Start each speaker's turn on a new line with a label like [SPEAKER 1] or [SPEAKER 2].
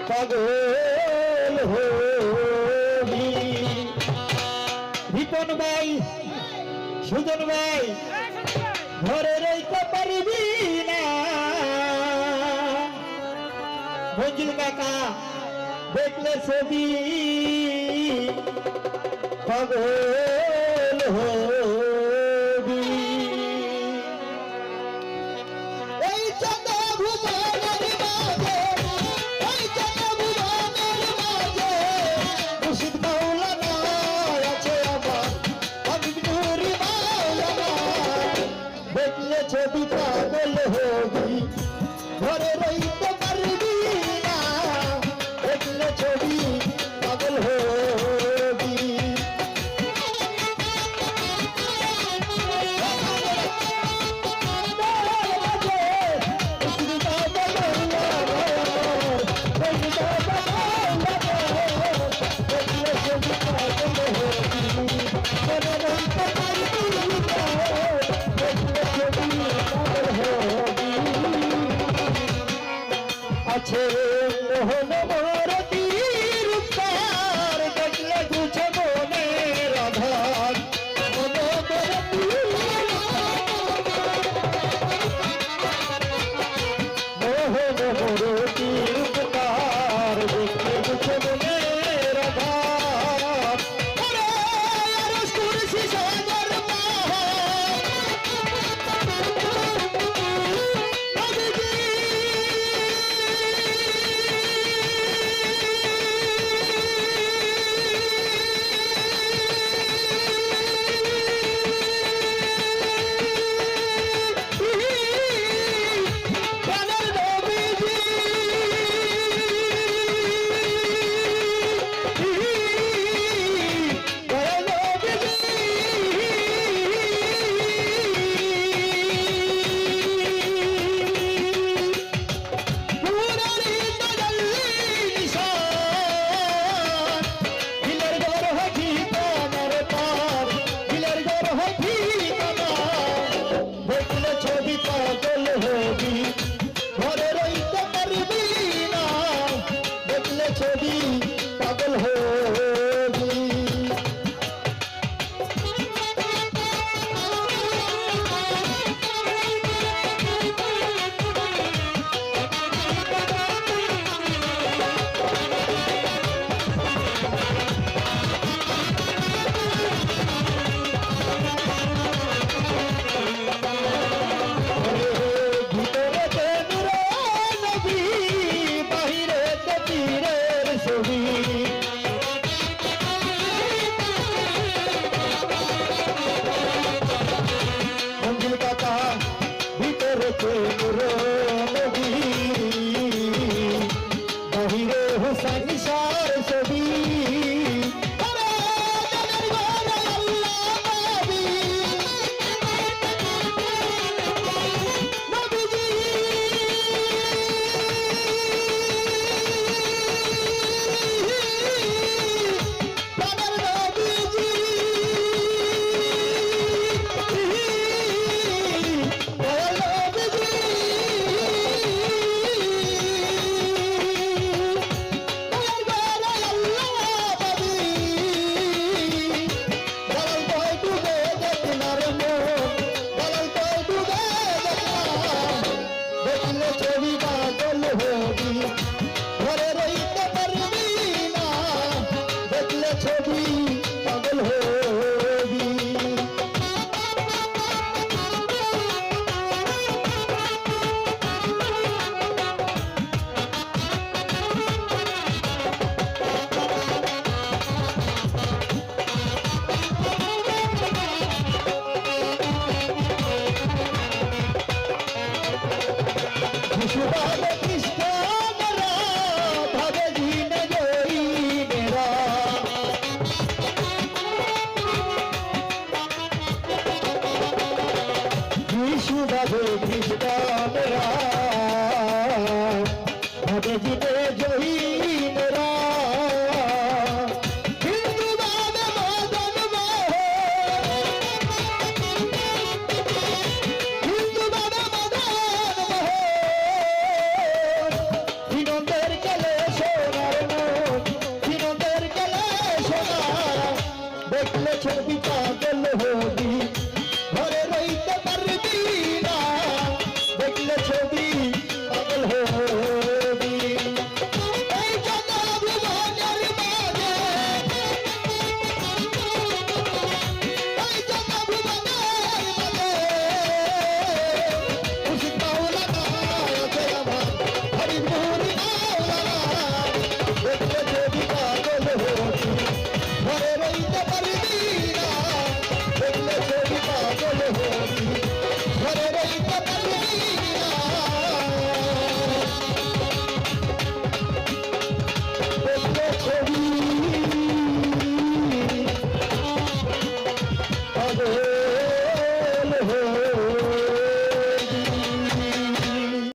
[SPEAKER 1] পাগল হবি। রিপন ভাই, সুজন ভাই, ঘরে রইতে পারবি না। মঞ্জুল কাকা দেখলে ছবি পাগল হবি। এই চাঁদা ভুবনের মাঝে, এই চাঁদা ভুবনের মাঝে মুর্শিদ মাওলানা আছে আমার, হাবিব নুরি মাওলানা। দেখলে ছবি পাগল হবি, ঘরে রইতে পারবি না। দেখলে ছবি পাগল হবি। আছে মোহন মরতির পার, দেখলে বুঝে মনের আধার। মোহন মরতির পার, দেখলে বুঝে মনের আধার। ঘরে রইতে পারবি না। দেখলে ছবি পাগল হবি। মঞ্জুল কাকা ভিতরে নবী, বাহিরে হুসাইন শাহর ছবি। ঘরে রইতে পারবি না। দেখলে ছবি পাগল হবি। বিশুবাদে কৃষ্ণ ভাবে জিন জয়ী মেরা। বিশুবাদে কৃষ্ণ মেরা ভাবে জিনে